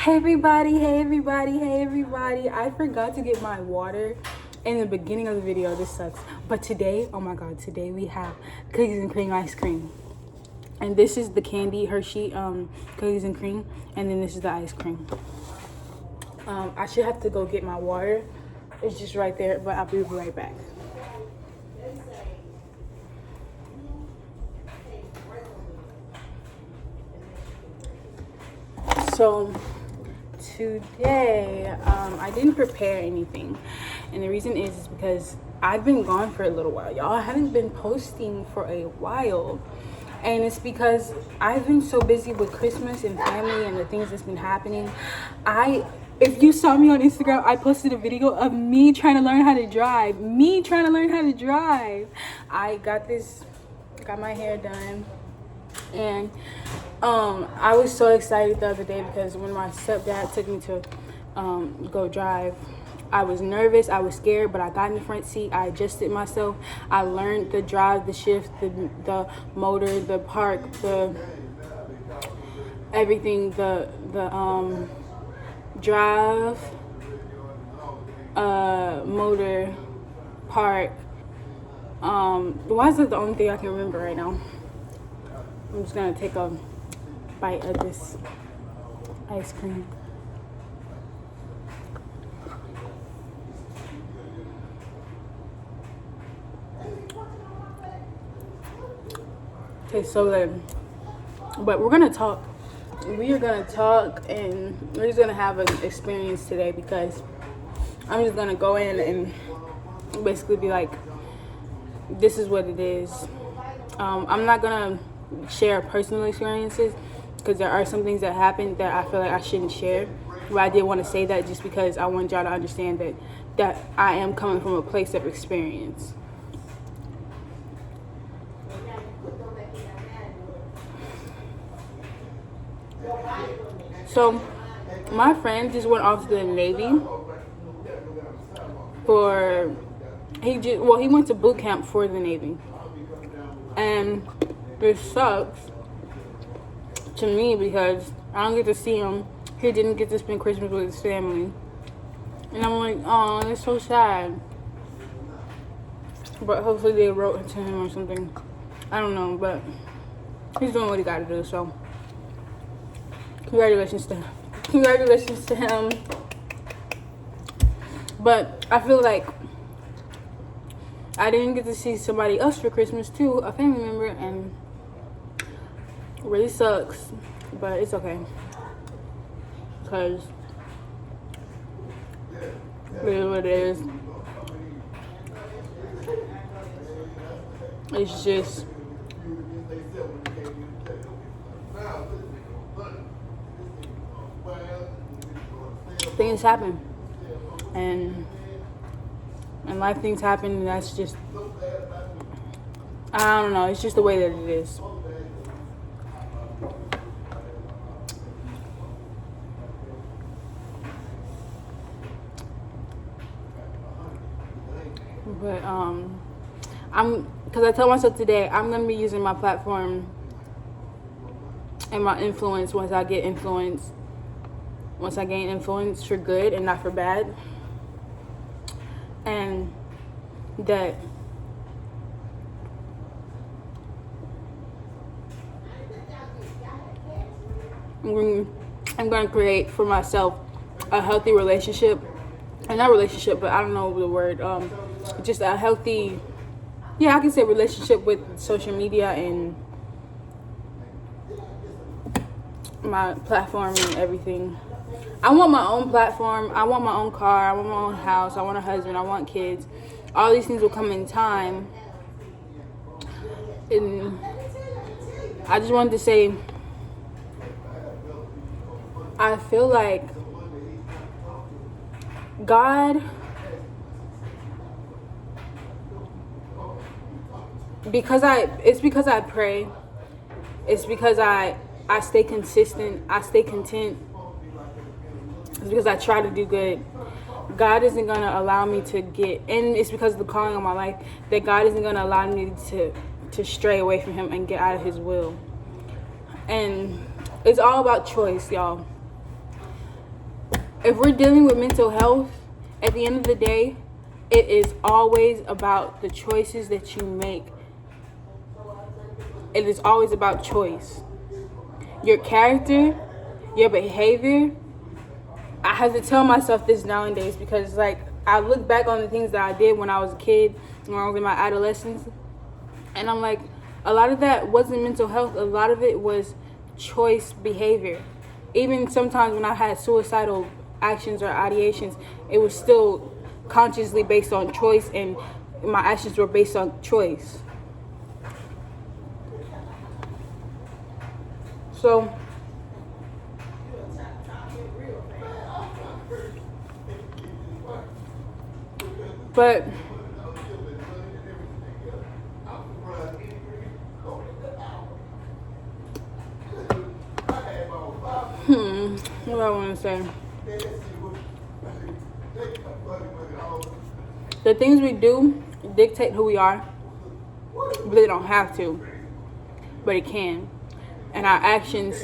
Hey everybody. I forgot to get my water in the beginning of the video. This sucks. But today, oh my god, today we have cookies and cream ice cream. And this is the candy Hershey cookies and cream, and then this is the ice cream. I should have to go get my water. It's just right there, but I'll be right back. So today I didn't prepare anything, and the reason is because I've been gone for a little while, y'all. I haven't been posting for a while, and it's because I've been so busy with Christmas and family and the things that's been happening. If you saw me on Instagram, I posted a video of me trying to learn how to drive. I got my hair done, and I was so excited the other day because when my stepdad took me to go drive, I was nervous, I was scared, but I got in the front seat, I adjusted myself, I learned the drive, the shift, the motor, the park, the everything, the drive, motor, park. Why is that the only thing I can remember right now? I'm just gonna take a bite of this ice cream. Tastes so good. But we are gonna talk, and we're just gonna have an experience today, because I'm just gonna go in and basically be like, this is what it is. I'm not gonna share personal experiences because there are some things that happened that I feel like I shouldn't share, but I did want to say that just because I want y'all to understand that I am coming from a place of experience. So my friend just went off to the Navy he went to boot camp for the Navy, and it sucks to me because I don't get to see him. He didn't get to spend Christmas with his family, and I'm like, oh, that's so sad. But hopefully they wrote to him or something. I don't know, but he's doing what he got to do. So congratulations to him. But I feel like I didn't get to see somebody else for Christmas too, a family member, and it really sucks, but it's okay, because it is what it is. It's just things happen, and life things happen, and that's just, I don't know, it's just the way that it is. But because I tell myself today I'm gonna be using my platform and my influence once I gain influence for good and not for bad, and that I'm going to create for myself a healthy relationship, and not relationship, but I don't know the word, just a healthy, I can say relationship with social media and my platform and everything. I want my own platform, I want my own car, I want my own house, I want a husband, I want kids. All these things will come in time. And I just wanted to say, I feel like God, it's because I pray, it's because I stay consistent, I stay content, it's because I try to do good. God isn't going to allow me to and it's because of the calling on my life, that God isn't going to allow me to stray away from him and get out of his will. And it's all about choice, y'all. if we're dealing with mental health, at the end of the day, it is always about the choices that you make. It is always about choice. Your character, your behavior. I have to tell myself this nowadays because, like, I look back on the things that I did when I was a kid, when I was in my adolescence, and I'm like, a lot of that wasn't mental health. A lot of it was choice behavior. Even sometimes when I had suicidal actions or ideations, it was still consciously based on choice, and my actions were based on choice. So but what do I want to say? The things we do dictate who we are, but they don't have to, but it can. And our actions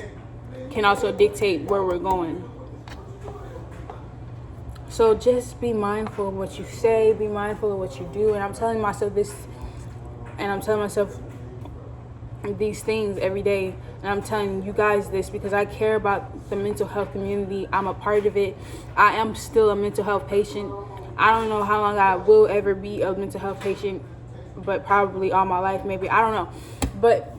can also dictate where we're going. So just be mindful of what you say, be mindful of what you do. And I'm telling myself this, and I'm telling myself these things every day. And I'm telling you guys this because I care about the mental health community. I'm a part of it. I am still a mental health patient. I don't know how long I will ever be a mental health patient, but probably all my life, maybe. I don't know. But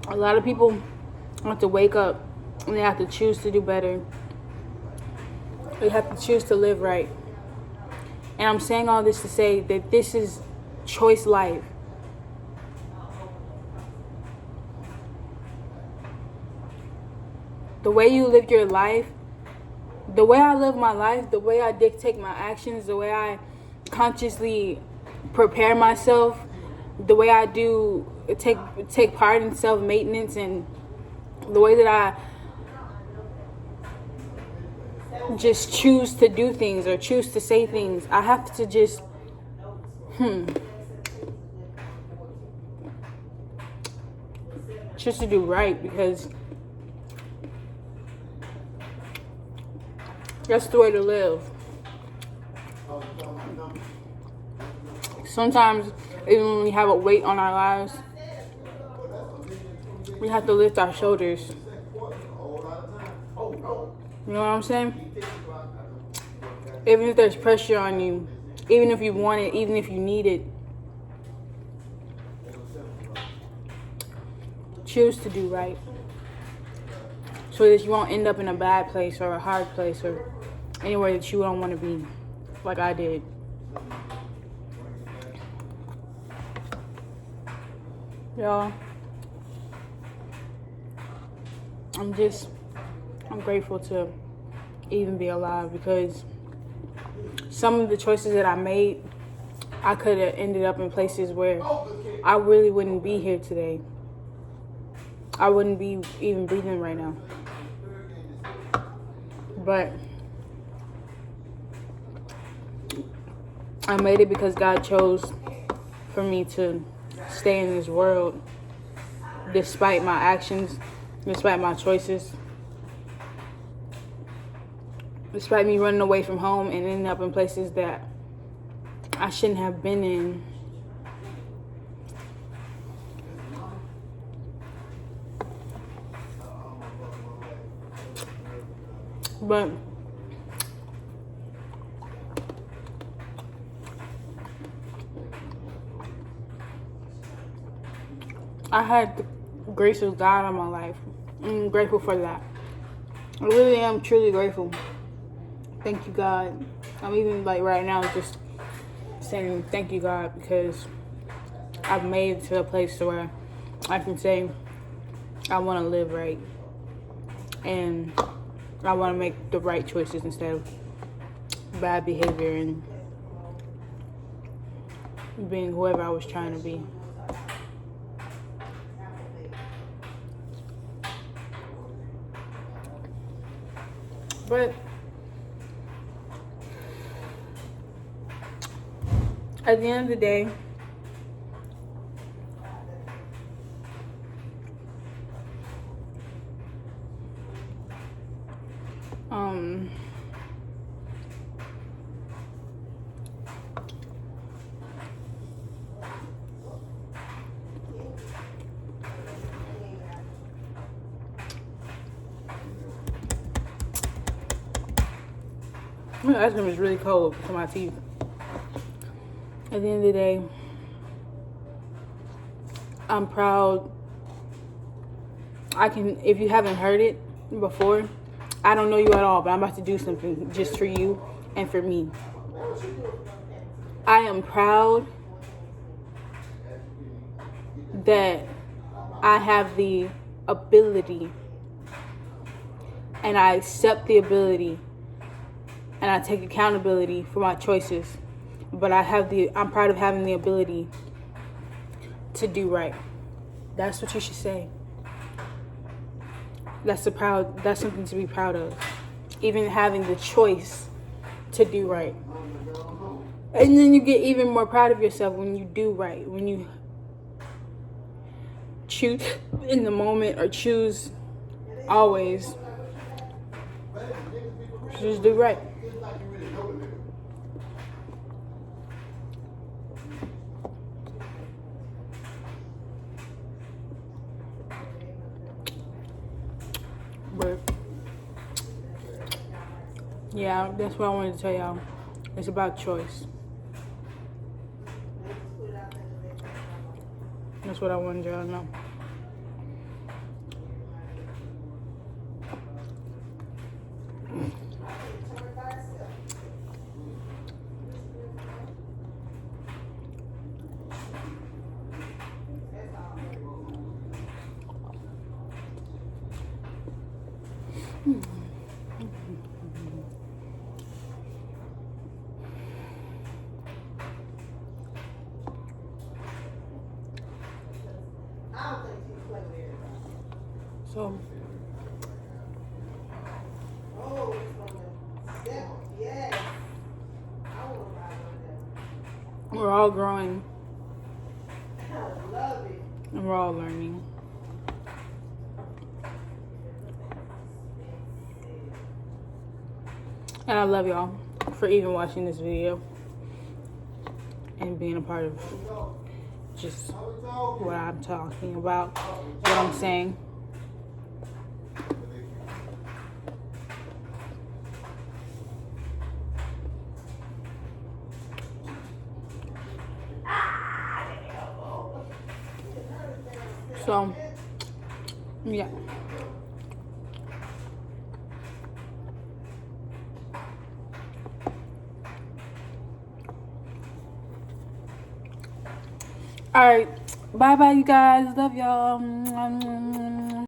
a lot of people have to wake up and they have to choose to do better. They have to choose to live right. And I'm saying all this to say that this is choice life. The way you live your life, the way I live my life, the way I dictate my actions, the way I consciously prepare myself, the way I do take part in self-maintenance, and the way that I just choose to do things or choose to say things, I have to just choose to do right, because that's the way to live. Sometimes, even when we have a weight on our lives, we have to lift our shoulders. You know what I'm saying? Even if there's pressure on you, even if you want it, even if you need it, choose to do right, so that you won't end up in a bad place or a hard place or anywhere that you don't want to be, like I did. Y'all, I'm grateful to even be alive, because some of the choices that I made, I could have ended up in places where I really wouldn't be here today. I wouldn't be even breathing right now. But I made it because God chose for me to stay in this world despite my actions, despite my choices, despite me running away from home and ending up in places that I shouldn't have been in. But I had the grace of God on my life. I'm grateful for that. I really am truly grateful. Thank you, God. I'm even like right now just saying thank you, God, because I've made it to a place where I can say I want to live right, and I want to make the right choices instead of bad behavior and being whoever I was trying to be. But at the end of the day, Um, my ice cream is really cold to my teeth. At the end of the day, I'm proud. If you haven't heard it before, I don't know you at all, but I'm about to do something just for you and for me. I am proud that I have the ability, and I accept the ability, and I take accountability for my choices. But I'm proud of having the ability to do right. That's what you should say. That's something to be proud of. Even having the choice to do right. And then you get even more proud of yourself when you do right. When you choose in the moment, or choose always. Just do right. But yeah, that's what I wanted to tell y'all. It's about choice. That's what I wanted y'all to know. So we're all growing, and we're all learning. And I love y'all for even watching this video and being a part of just what I'm talking about, what I'm saying. So, yeah. All right. Bye-bye, you guys. Love y'all.